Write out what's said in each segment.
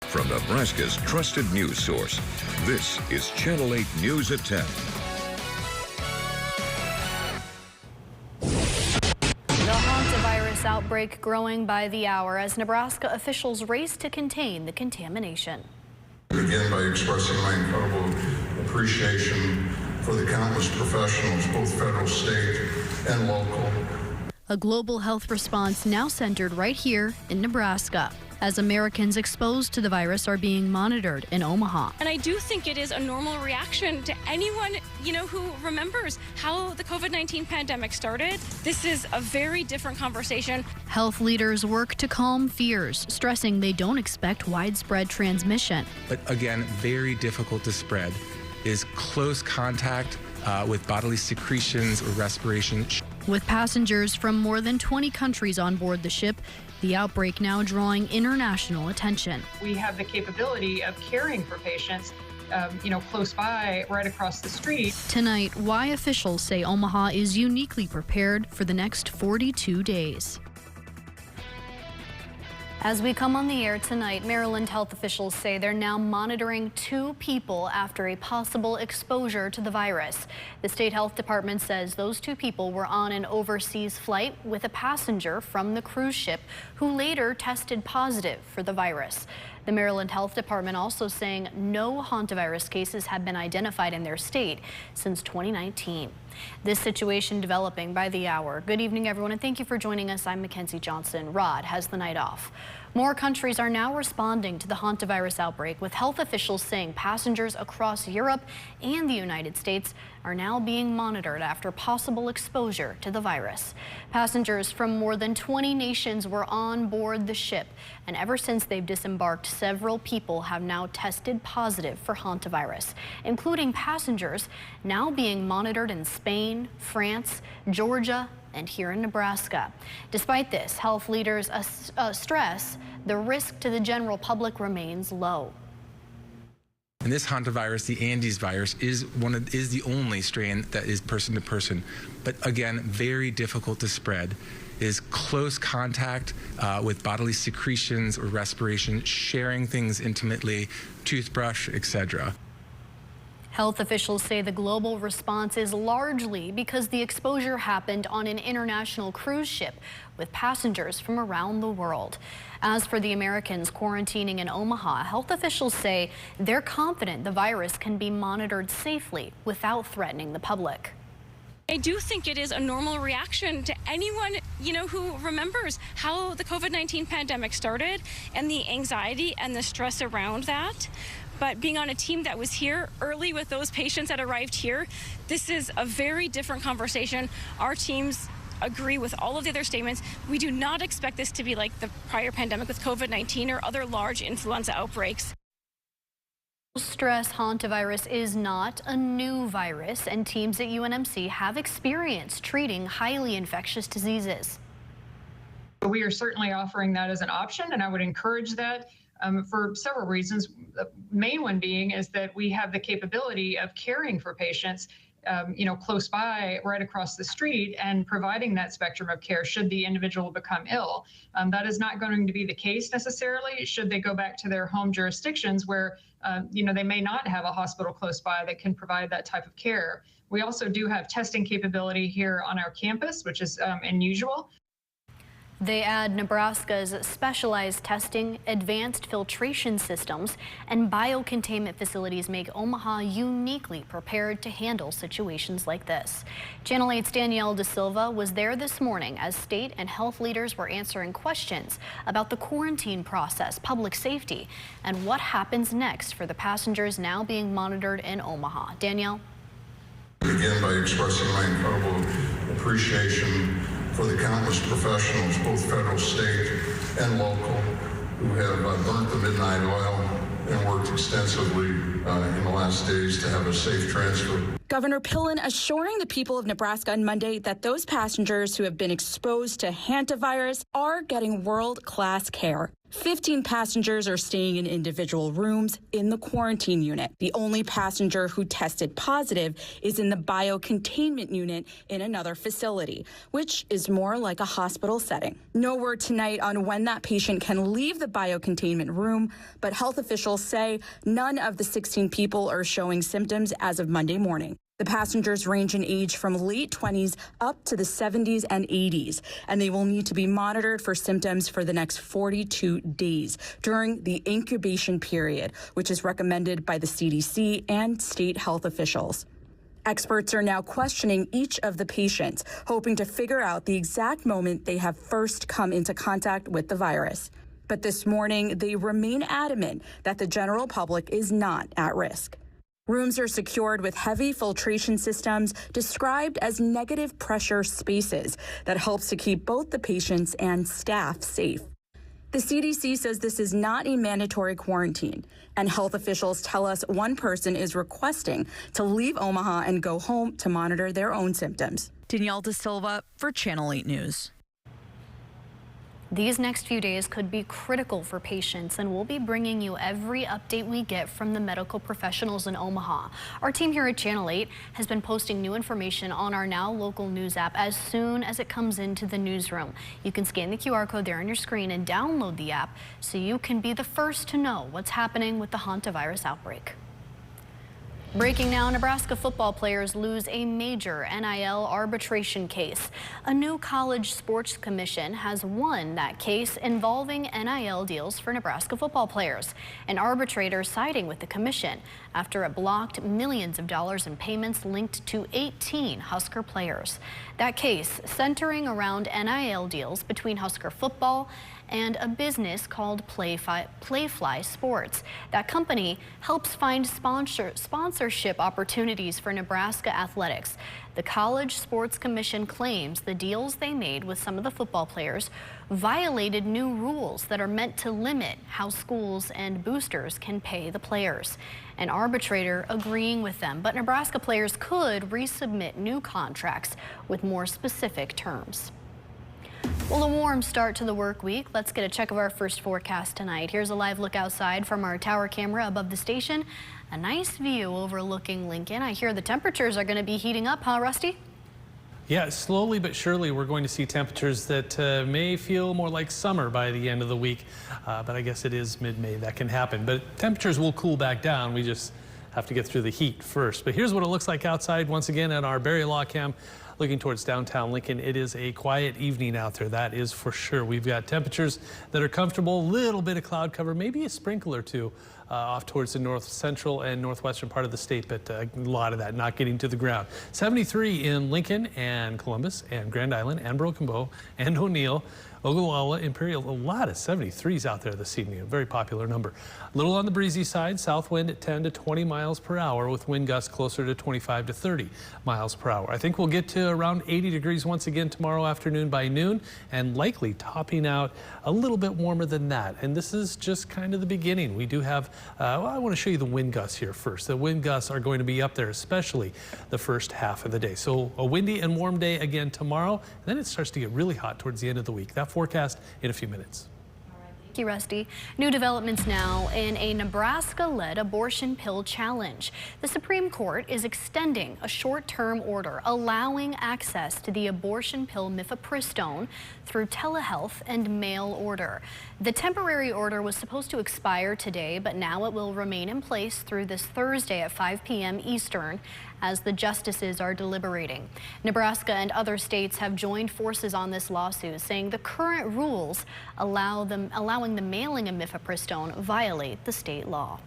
From Nebraska's trusted news source, this is Channel 8 News at 10. The hantavirus outbreak growing by the hour as Nebraska officials race to contain the contamination. I begin by expressing my incredible appreciation for the countless professionals, both federal, state, and local. A global health response now centered right here in Nebraska, as Americans exposed to the virus are being monitored in Omaha. And I do think it is a normal reaction to anyone, who remembers how the COVID-19 pandemic started. This is a very different conversation. Health leaders work to calm fears, stressing they don't expect widespread transmission. But again, very difficult to spread is close contact with bodily secretions or respiration. With passengers from more than 20 countries on board the ship, the outbreak now drawing international attention. We have the capability of caring for patients, close by, right across the street. Tonight, why officials say Omaha is uniquely prepared for the next 42 days. As we come on the air tonight, Maryland health officials say they're now monitoring 2 people after a possible exposure to the virus. The state health department says those 2 people were on an overseas flight with a passenger from the cruise ship who later tested positive for the virus. The Maryland Health Department also saying no hantavirus cases have been identified in their state since 2019. This situation developing by the hour. Good evening, everyone, and thank you for joining us. I'm Mackenzie Johnson. Rod has the night off. More countries are now responding to the hantavirus outbreak, with health officials saying passengers across Europe and the United States are now being monitored after possible exposure to the virus. Passengers from more than 20 nations were on board the ship, and ever since they've disembarked, several people have now tested positive for hantavirus, including passengers now being monitored in Spain, France, Georgia, and here in Nebraska. Despite this, health leaders stress the risk to the general public remains low. And this hantavirus, the Andes virus, is the only strain that is person to person. But again, very difficult to spread is close contact with bodily secretions or respiration, sharing things intimately, toothbrush, etc. Health officials say the global response is largely because the exposure happened on an international cruise ship with passengers from around the world. As for the Americans quarantining in Omaha, health officials say they're confident the virus can be monitored safely without threatening the public. I do think it is a normal reaction to anyone, who remembers how the COVID-19 pandemic started and the anxiety and the stress around that. But being on a team that was here early with those patients that arrived here, this is a very different conversation. Our teams agree with all of the other statements. We do not expect this to be like the prior pandemic with COVID-19 or other large influenza outbreaks. Stress hantavirus is not a new virus, and teams at UNMC have experience treating highly infectious diseases. We are certainly offering that as an option, and I would encourage that for several reasons. The main one being is that we have the capability of caring for patients close by, right across the street, and providing that spectrum of care should the individual become ill. That is not going to be the case necessarily should they go back to their home jurisdictions where they may not have a hospital close by that can provide that type of care. We also do have testing capability here on our campus, which is unusual. They add Nebraska's specialized testing, advanced filtration systems, and biocontainment facilities make Omaha uniquely prepared to handle situations like this. Channel 8's Danielle De Silva was there this morning as state and health leaders were answering questions about the quarantine process, public safety, and what happens next for the passengers now being monitored in Omaha. Danielle? I begin by expressing my incredible appreciation for the countless professionals, both federal, state, and local, who have burnt the midnight oil and worked extensively in the last days to have a safe transfer. Governor Pillen assuring the people of Nebraska on Monday that those passengers who have been exposed to hantavirus are getting world-class care. 15 passengers are staying in individual rooms in the quarantine unit. The only passenger who tested positive is in the biocontainment unit in another facility, which is more like a hospital setting. No word tonight on when that patient can leave the biocontainment room, but health officials say none of the 16 people are showing symptoms as of Monday morning. The passengers range in age from late 20s up to the 70s and 80s, and they will need to be monitored for symptoms for the next 42 days during the incubation period, which is recommended by the CDC and state health officials. Experts are now questioning each of the patients, hoping to figure out the exact moment they have first come into contact with the virus. But this morning, they remain adamant that the general public is not at risk. Rooms are secured with heavy filtration systems described as negative pressure spaces that helps to keep both the patients and staff safe. The CDC says this is not a mandatory quarantine, and health officials tell us one person is requesting to leave Omaha and go home to monitor their own symptoms. Danielle De Silva for Channel 8 News. These next few days could be critical for patients, and we'll be bringing you every update we get from the medical professionals in Omaha. Our team here at Channel 8 has been posting new information on our Now Local News app as soon as it comes into the newsroom. You can scan the QR code there on your screen and download the app so you can be the first to know what's happening with the hantavirus outbreak. Breaking now, Nebraska football players lose a major NIL arbitration case. A new college sports commission has won that case involving NIL deals for Nebraska football players. An arbitrator siding with the commission after it blocked millions of dollars in payments linked to 18 Husker players. That case centering around NIL deals between Husker football and a business called Playfly Sports. That company helps find sponsorship opportunities for Nebraska athletics. The College Sports Commission claims the deals they made with some of the football players violated new rules that are meant to limit how schools and boosters can pay the players. An arbitrator agreeing with them, but Nebraska players could resubmit new contracts with more specific terms. Well, a warm start to the work week. Let's get a check of our first forecast tonight. Here's a live look outside from our tower camera above the station. A nice view overlooking Lincoln. I hear the temperatures are going to be heating up, huh, Rusty? Yeah, slowly but surely we're going to see temperatures that may feel more like summer by the end of the week. But I guess it is mid-May that can happen. But temperatures will cool back down. We just have to get through the heat first. But here's what it looks like outside once again at our Barry Law Cam. Looking towards downtown Lincoln, it is a quiet evening out there, that is for sure. We've got temperatures that are comfortable, a little bit of cloud cover, maybe a sprinkle or two off towards the north central and northwestern part of the state, but a lot of that not getting to the ground. 73 in Lincoln and Columbus and Grand Island and Broken Bow and O'Neill. Ogallala, Imperial, a lot of 73s out there this evening, a very popular number. A little on the breezy side, south wind at 10 to 20 miles per hour with wind gusts closer to 25 to 30 miles per hour. I think we'll get to around 80 degrees once again tomorrow afternoon by noon, and likely topping out a little bit warmer than that. And this is just kind of the beginning. We do have, well, I want to show you the wind gusts here first. The wind gusts are going to be up there, especially the first half of the day. So a windy and warm day again tomorrow, and then it starts to get really hot towards the end of the week. That forecast in a few minutes. Thank you, Rusty. New developments now in a Nebraska-led abortion pill challenge. The Supreme Court is extending a short-term order allowing access to the abortion pill mifepristone through telehealth and mail order. The temporary order was supposed to expire today, but now it will remain in place through this Thursday at 5 p.m. Eastern as the justices are deliberating. Nebraska and other states have joined forces on this lawsuit, saying the current rules allowing the mailing of mifepristone violate the state law.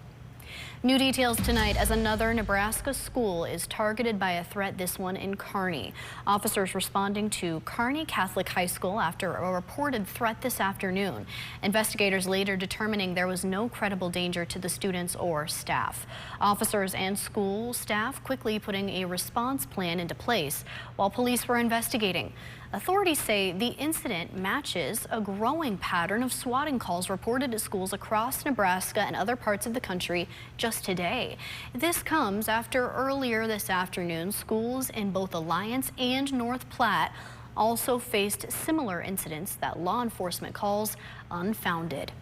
New details tonight as another Nebraska school is targeted by a threat, this one in Kearney. Officers responding to Kearney Catholic High School after a reported threat this afternoon. Investigators later determining there was no credible danger to the students or staff. Officers and school staff quickly putting a response plan into place while police were investigating. Authorities say the incident matches a growing pattern of swatting calls reported at schools across Nebraska and other parts of the country just today. This comes after earlier this afternoon, schools in both Alliance and North Platte also faced similar incidents that law enforcement calls unfounded.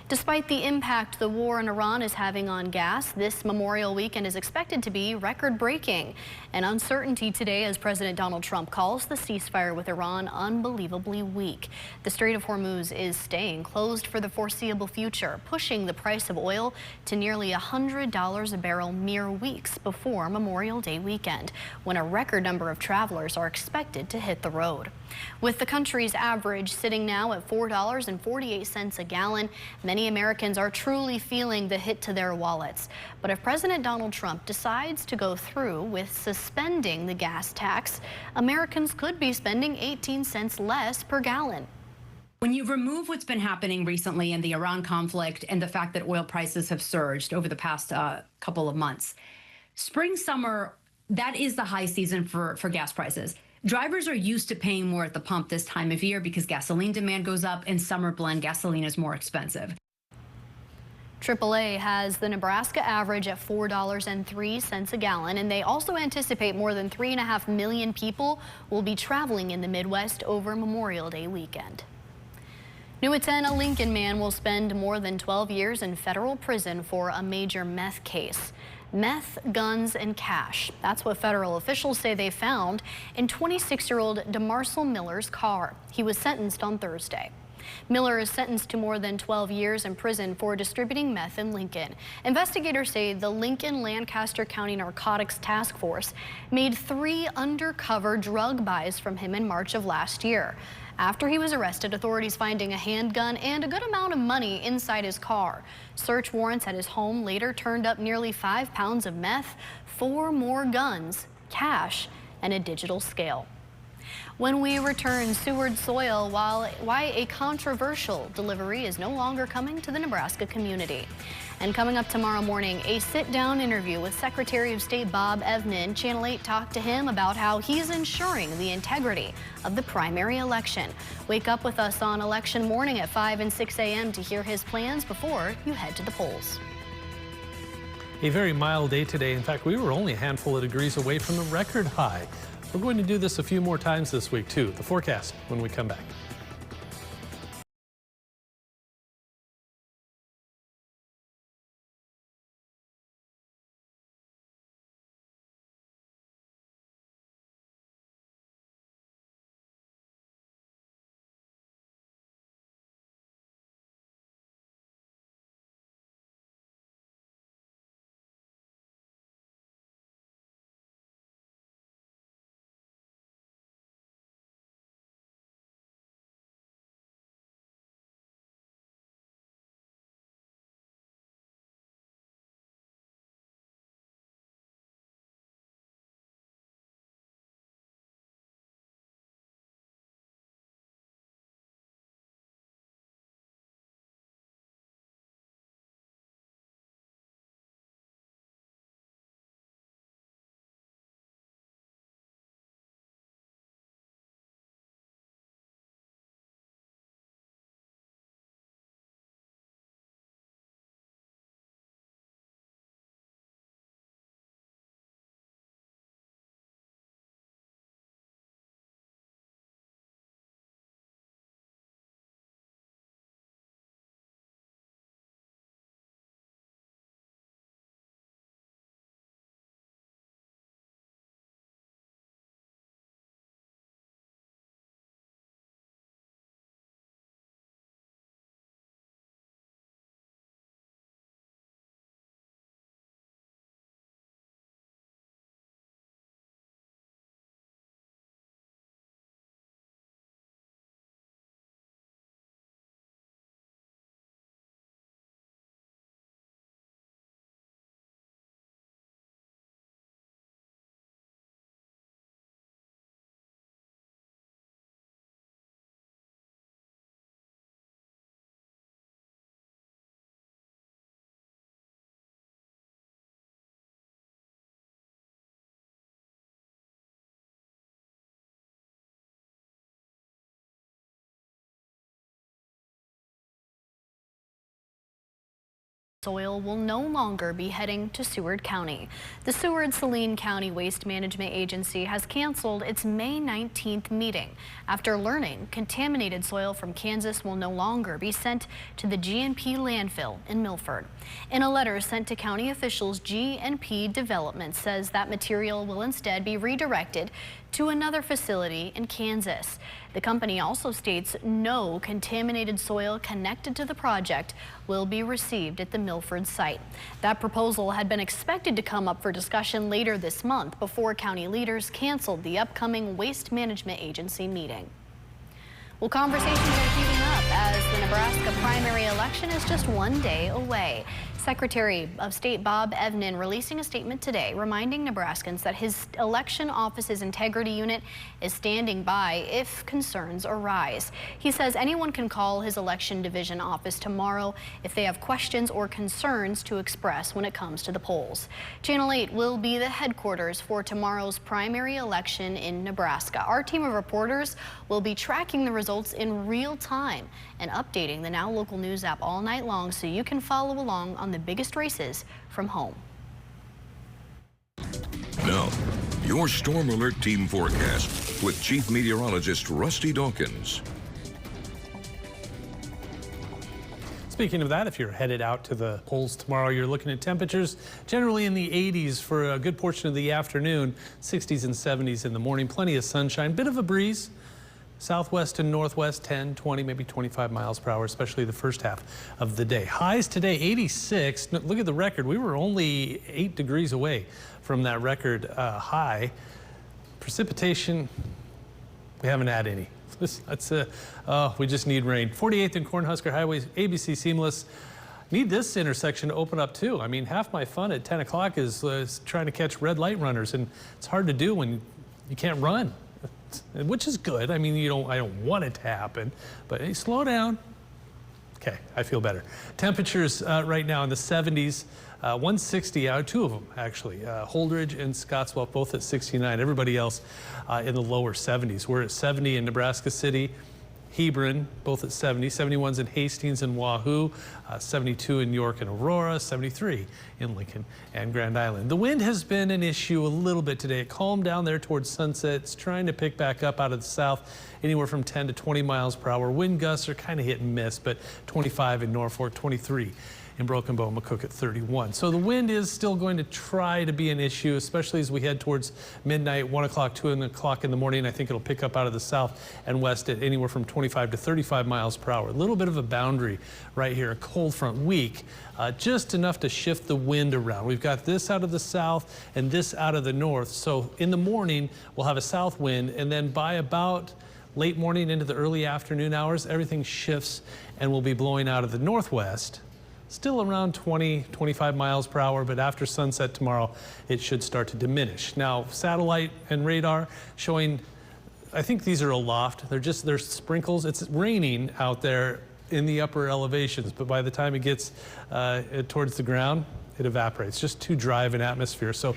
Despite the impact the war in Iran is having on gas, this Memorial Weekend is expected to be record-breaking. And uncertainty today as President Donald Trump calls the ceasefire with Iran unbelievably weak. The Strait of Hormuz is staying closed for the foreseeable future, pushing the price of oil to nearly $100 a barrel mere weeks before Memorial Day weekend, when a record number of travelers are expected to hit the road. With the country's average sitting now at $4.48 a gallon, many Americans are truly feeling the hit to their wallets. But if President Donald Trump decides to go through with suspending the gas tax, Americans could be spending 18 cents less per gallon. When you remove what's been happening recently in the Iran conflict and the fact that oil prices have surged over the past couple of months, spring, summer, that is the high season for gas prices. Drivers are used to paying more at the pump this time of year because gasoline demand goes up and summer blend gasoline is more expensive. AAA has the Nebraska average at $4.03 a gallon, and they also anticipate more than 3.5 million people will be traveling in the Midwest over Memorial Day weekend. New at 10, a Lincoln man will spend more than 12 years in federal prison for a major meth case. Meth, guns, and cash. That's what federal officials say they found in 26-year-old DeMarcel Miller's car. He was sentenced on Thursday. Miller is sentenced to more than 12 years in prison for distributing meth in Lincoln. Investigators say the Lincoln-Lancaster County Narcotics Task Force made 3 undercover drug buys from him in March of last year. After he was arrested, authorities finding a handgun and a good amount of money inside his car. Search warrants at his home later turned up nearly 5 pounds of meth, 4 more guns, cash, and a digital scale. When we return, Seward soil, why a controversial delivery is no longer coming to the Nebraska community. And coming up tomorrow morning, a sit-down interview with Secretary of State Bob Evnen. Channel 8 talked to him about how he's ensuring the integrity of the primary election. Wake up with us on election morning at 5 and 6 a.m. to hear his plans before you head to the polls. A very mild day today. In fact, we were only a handful of degrees away from the record high. We're going to do this a few more times this week, too. The forecast when we come back. Soil will no longer be heading to Seward County. The Seward-Saline County Waste Management Agency has canceled its May 19th meeting after learning contaminated soil from Kansas will no longer be sent to the G&P landfill in Milford. In a letter sent to county officials, G&P Development says that material will instead be redirected to another facility in Kansas. The company also states no contaminated soil connected to the project will be received at the Milford site. That proposal had been expected to come up for discussion later this month before county leaders canceled the upcoming Waste Management Agency meeting. Well, conversations are heating up as the Nebraska primary election is just one day away. Secretary of State Bob Evnen releasing a statement today reminding Nebraskans that his election office's integrity unit is standing by if concerns arise. He says anyone can call his election division office tomorrow if they have questions or concerns to express when it comes to the polls. Channel 8 will be the headquarters for tomorrow's primary election in Nebraska. Our team of reporters will be tracking the results in real time and updating the Now Local News app all night long so you can follow along on the biggest races from home. Now, your Storm Alert Team forecast with Chief Meteorologist Rusty Dawkins. Speaking of that, if you're headed out to the polls tomorrow, you're looking at temperatures generally in the 80s for a good portion of the afternoon, 60s and 70s in the morning, plenty of sunshine, bit of a breeze. Southwest and northwest, 10, 20, maybe 25 miles per hour, especially the first half of the day. Highs today, 86. Look at the record. We were only 8 degrees away from that record high. Precipitation, we haven't had any. We just need rain. 48th and Cornhusker Highway, ABC Seamless. Need this intersection to open up too. I mean, half my fun at 10 o'clock is trying to catch red light runners, and it's hard to do when you can't run. Which is good. I mean, I don't want it to happen, but hey, slow down. Okay, I feel better. Temperatures right now in the 70s, 160 out, 2 of them actually. Holdridge and Scottsbluff both at 69. Everybody else in the lower 70s. We're at 70 in Nebraska City. Hebron, both at 70, 71's in Hastings and Wahoo, 72 in York and Aurora, 73 in Lincoln and Grand Island. The wind has been an issue a little bit today. It calmed down there towards sunset. It's trying to pick back up out of the south, anywhere from 10 to 20 miles per hour. Wind gusts are kind of hit and miss, but 25 in Norfolk, 23 in Broken Bow, McCook at 31. So the wind is still going to try to be an issue, especially as we head towards midnight, 1 o'clock, 2 o'clock in the morning. I think it'll pick up out of the south and west at anywhere from 25 to 35 miles per hour. A little bit of a boundary right here, a cold front weak, just enough to shift the wind around. We've got this out of the south and this out of the north. So in the morning, we'll have a south wind, and then by about late morning into the early afternoon hours, everything shifts and will be blowing out of the northwest. Still around 20, 25 miles per hour, but after sunset tomorrow, it should start to diminish. Now, satellite and radar showing, I think these are aloft. They're sprinkles. It's raining out there in the upper elevations, but by the time it gets towards the ground, it evaporates. Just too dry of an atmosphere. So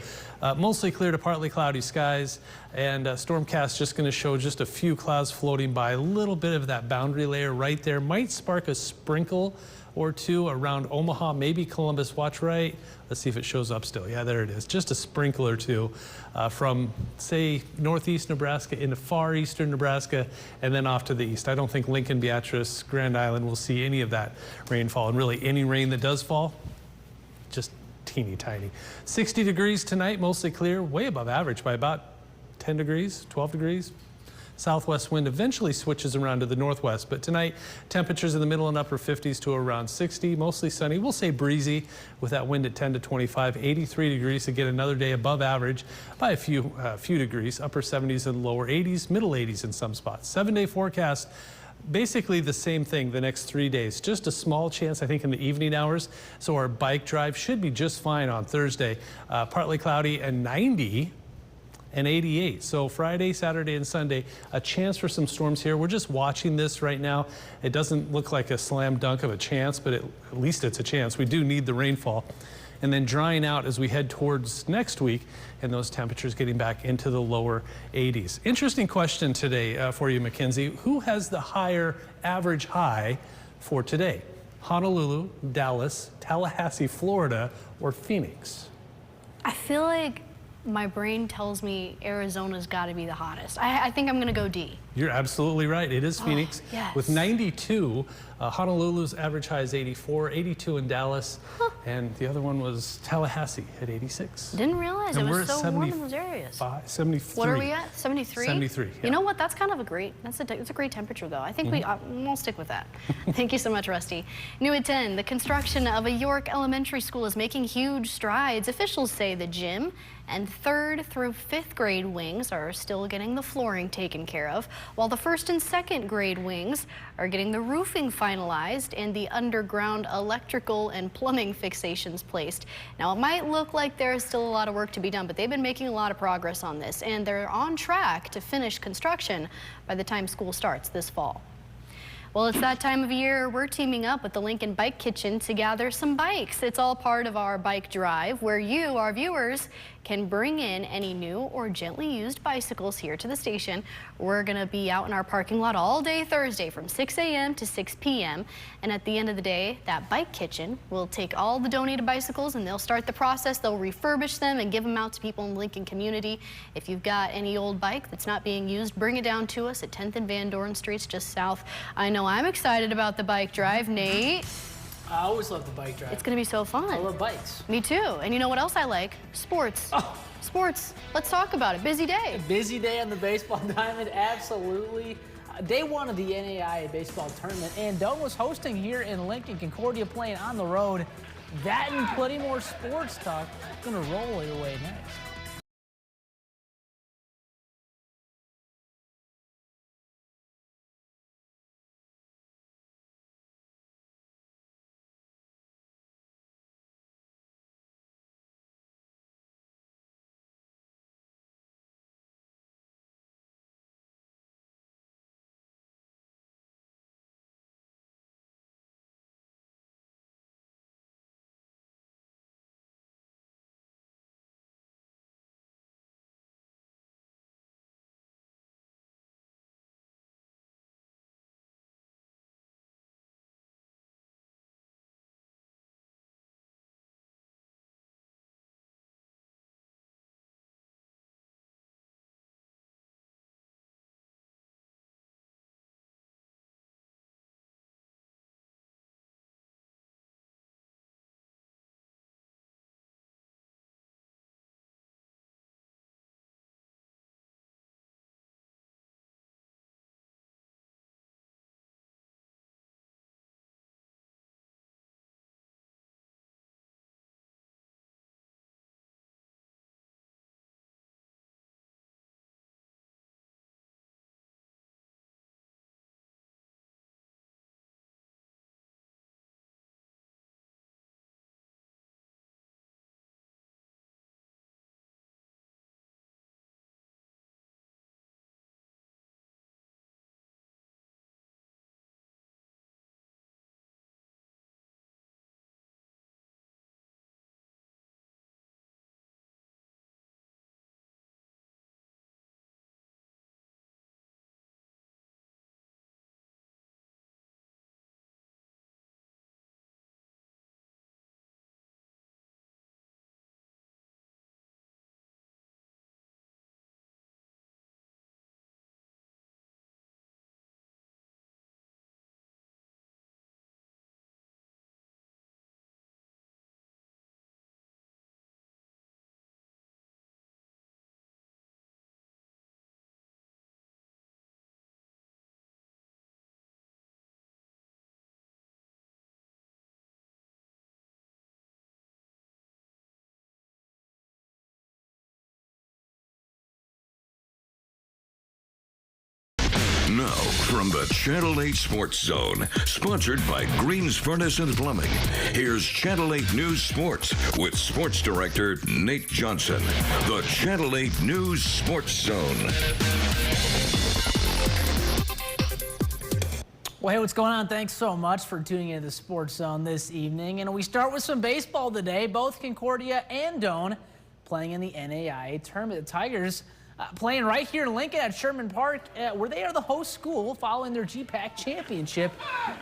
mostly clear to partly cloudy skies, and Stormcast just going to show just a few clouds floating by. A little bit of that boundary layer right there might spark a sprinkle or two around Omaha, maybe Columbus. Watch right. Let's see if it shows up still. Yeah, there it is. Just a sprinkle or two from, say, northeast Nebraska into far eastern Nebraska and then off to the east. I don't think Lincoln, Beatrice, Grand Island will see any of that rainfall. And really, any rain that does fall, just teeny tiny. 60 degrees tonight, mostly clear, way above average by about 10 degrees, 12 degrees. Southwest wind eventually switches around to the northwest, but tonight temperatures in the middle and upper 50s to around 60, mostly sunny. We'll say breezy with that wind at 10 to 25, 83 degrees. Again, another day above average by a few degrees, upper 70s and lower 80s, middle 80s in some spots. 7-day forecast. Basically the same thing the next 3 days. Just a small chance, I think, in the evening hours. So our bike drive should be just fine on Thursday. Partly cloudy and 90 and 88. So Friday, Saturday, and Sunday, a chance for some storms here. We're just watching this right now. It doesn't look like a slam dunk of a chance, but at least it's a chance. We do need the rainfall. And then drying out as we head towards next week, and those temperatures getting back into the lower 80s. Interesting question today for you, Mackenzie. Who has the higher average high for today? Honolulu, Dallas, Tallahassee, Florida, or Phoenix? I feel like my brain tells me Arizona's got to be the hottest. I think I'm going to go D. You're absolutely right. It is Phoenix. Yes. With 92. Honolulu's average high is 84, 82 in Dallas, and the other one was Tallahassee at 86. Didn't realize And it we're was at so warm in those areas. 73. What are we at? 73? 73. Yeah. You know what? That's kind of a great, it's a great temperature though. I think we'll stick with that. Thank you so much, Rusty. New at 10, the construction of a York elementary school is making huge strides. Officials say the gym and 3rd through 5th grade wings are still getting the flooring taken care of, while the 1st and 2nd grade wings are getting the roofing finalized and the underground electrical and plumbing fixations placed. Now, it might look like there's still a lot of work to be done, but they've been making a lot of progress on this, and they're on track to finish construction by the time school starts this fall. Well, it's that time of year. We're teaming up with the Lincoln Bike Kitchen to gather some bikes. It's all part of our bike drive where you, our viewers, can bring in any new or gently used bicycles here to the station. We're going to be out in our parking lot all day Thursday from 6 a.m. to 6 p.m. And at the end of the day, that bike kitchen will take all the donated bicycles and they'll start the process. They'll refurbish them and give them out to people in the Lincoln community. If you've got any old bike that's not being used, bring it down to us at 10th and Van Doren Streets just south. I know I'm excited about the bike drive. Nate? I always love the bike drive. It's going to be so fun. I love bikes. Me too. And you know what else I like? Sports. Oh. Sports. Let's talk about it. Busy day. A busy day on the baseball diamond, absolutely. Day one of the NAIA baseball tournament, and Doan was hosting here in Lincoln. Concordia playing on the road. That and plenty more sports talk. Gonna roll your way next. Now, from the Channel 8 Sports Zone, sponsored by Green's Furnace and Plumbing, here's Channel 8 News Sports with Sports Director Nate Johnson. The Channel 8 News Sports Zone. Well, hey, what's going on? Thanks so much for tuning into the Sports Zone this evening. And we start with some baseball today. Both Concordia and Doan playing in the NAIA tournament. The Tigers playing right here in Lincoln at Sherman Park, where they are the host school following their GPAC championship.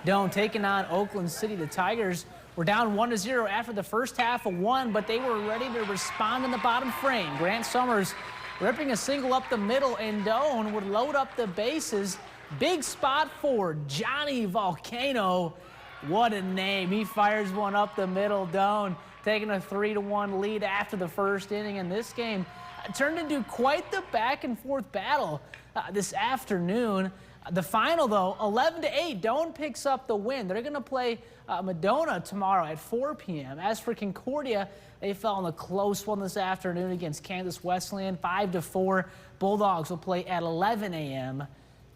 Doan taking on Oakland City. The Tigers were down 1-0 after the first half of one, but they were ready to respond in the bottom frame. Grant Summers ripping a single up the middle, and Doan would load up the bases. Big spot for Johnny Volcano. What a name. He fires one up the middle. Doan taking a 3-1 lead after the first inning, and this game turned into quite the back-and-forth battle this afternoon. The final, though, 11-8. Doan picks up the win. They're going to play Medona tomorrow at 4 p.m. As for Concordia, they fell in a close one this afternoon against Kansas Wesleyan, 5-4. Bulldogs will play at 11 a.m.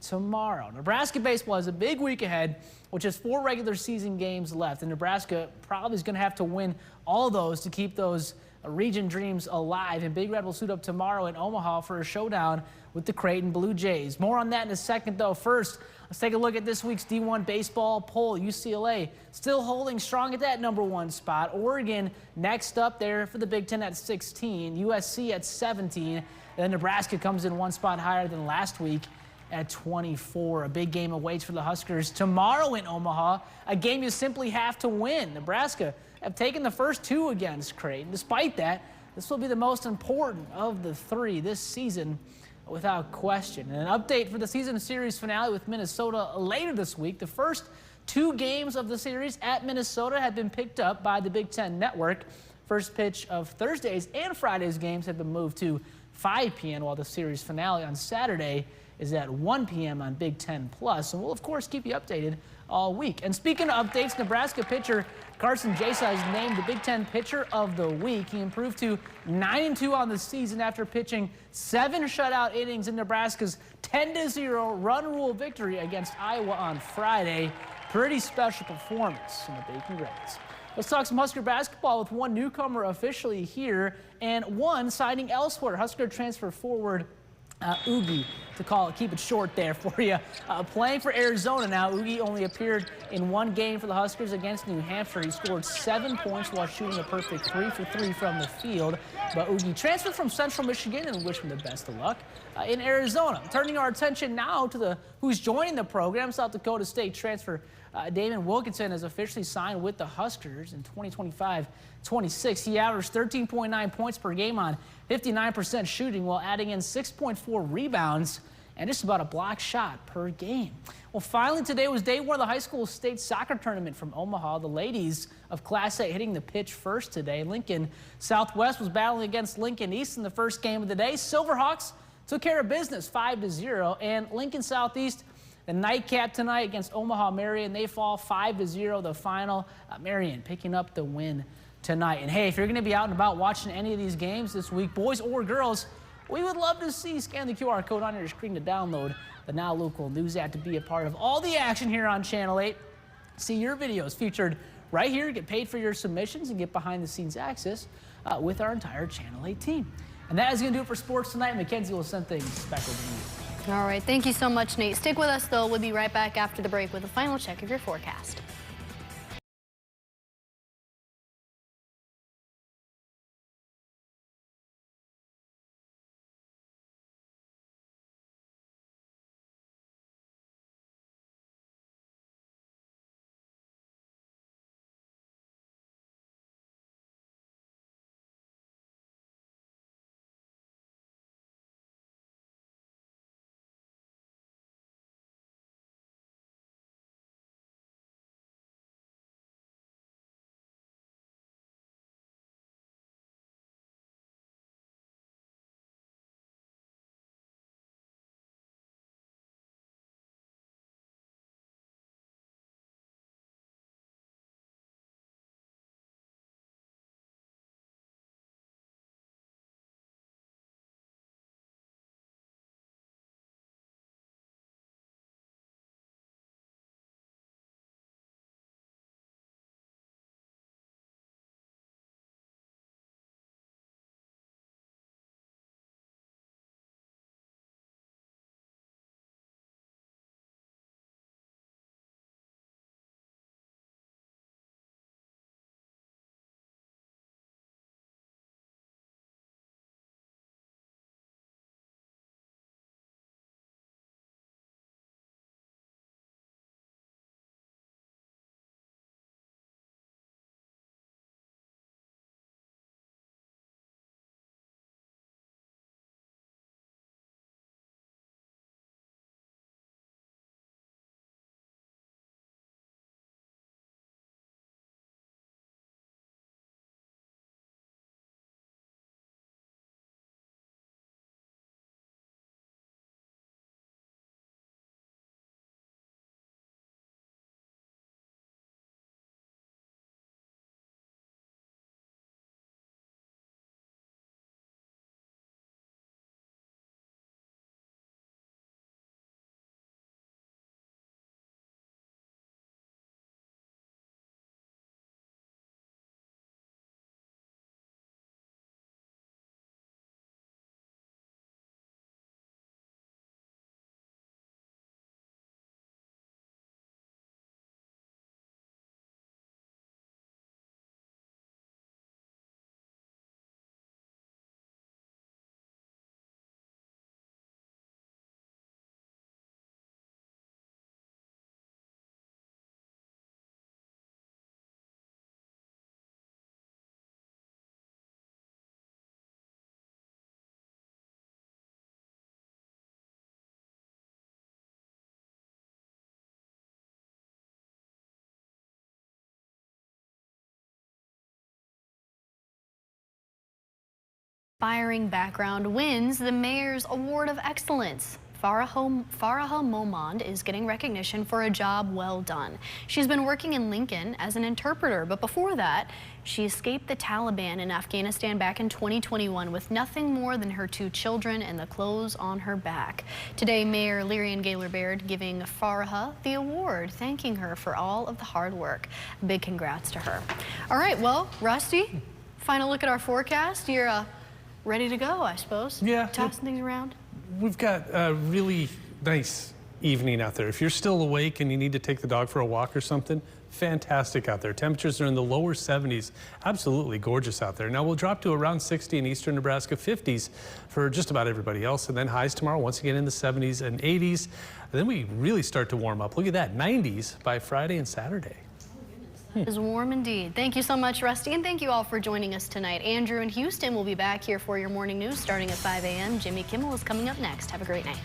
tomorrow. Nebraska baseball has a big week ahead, which has 4 regular season games left, and Nebraska probably is going to have to win all those to keep those region dreams alive. And Big Red will suit up tomorrow in Omaha for a showdown with the Creighton Blue Jays. More on that in a second, though. First, let's take a look at this week's D1 baseball poll. UCLA still holding strong at that #1 spot. Oregon next up there for the Big Ten at 16. USC at 17. And then Nebraska comes in 1 spot higher than last week at 24. A big game awaits for the Huskers tomorrow in Omaha, a game you simply have to win. Nebraska have taken the first 2 against Creighton. Despite that, this will be the most important of the 3 this season without question. And an update for the season series finale with Minnesota later this week. The first 2 games of the series at Minnesota have been picked up by the Big Ten Network. First pitch of Thursday's and Friday's games have been moved to 5 p.m., while the series finale on Saturday is at 1 p.m. on Big Ten Plus. And we'll, of course, keep you updated all week. And speaking of updates, Nebraska pitcher Carson Jasa is named the Big Ten Pitcher of the Week. He improved to 9-2 on the season after pitching 7 shutout innings in Nebraska's 10-0 run rule victory against Iowa on Friday. Pretty special performance in the Bacon Greats. Let's talk some Husker basketball with one newcomer officially here and one signing elsewhere. Husker transfer forward Ugi, to keep it short there for you. Playing for Arizona now, Ugi only appeared in 1 game for the Huskers against New Hampshire. He scored 7 points while shooting a perfect 3 for 3 from the field. But Ugi transferred from Central Michigan, and wish him the best of luck in Arizona. Turning our attention now to who's joining the program. South Dakota State transfer Damon Wilkinson has officially signed with the Huskers in 2025-26. He averaged 13.9 points per game on 59% shooting while adding in 6.4 rebounds and just about a block shot per game. Well, finally today was day 1 of the high school state soccer tournament from Omaha. The ladies of Class A hitting the pitch first today. Lincoln Southwest was battling against Lincoln East in the first game of the day. Silverhawks took care of business 5-0, and Lincoln Southeast, the nightcap tonight against Omaha Marion, they fall 5-0 the final. Marion picking up the win tonight. And hey, if you're going to be out and about watching any of these games this week, boys or girls, we would love to see. Scan the QR code on your screen to download the Now Local News app to be a part of all the action here on Channel 8. See your videos featured right here, get paid for your submissions, and get behind-the-scenes access with our entire Channel 8 team. And that is going to do it for sports tonight. Mackenzie will send things back over to you. All right, thank you so much, Nate. Stick with us, though. We'll be right back after the break with a final check of your forecast. inspiring background wins the Mayor's Award of Excellence. Faraha Momand is getting recognition for a job well done. She's been working in Lincoln as an interpreter, but before that, she escaped the Taliban in Afghanistan back in 2021 with nothing more than her 2 children and the clothes on her back. Today, Mayor Lyrian Gaylor-Baird giving Faraha the award, thanking her for all of the hard work. A big congrats to her. All right, well, Rusty, final look at our forecast. You're ready to go, I suppose. Yeah. Tossing things around. We've got a really nice evening out there. If you're still awake and you need to take the dog for a walk or something, fantastic out there. Temperatures are in the lower 70s. Absolutely gorgeous out there. Now we'll drop to around 60 in eastern Nebraska, 50s for just about everybody else. And then highs tomorrow once again in the 70s and 80s. And then we really start to warm up. Look at that, 90s by Friday and Saturday. Is warm indeed. Thank you so much, Rusty, and thank you all for joining us tonight. Andrew in Houston will be back here for your morning news starting at 5 a.m. Jimmy Kimmel is coming up next. Have a great night.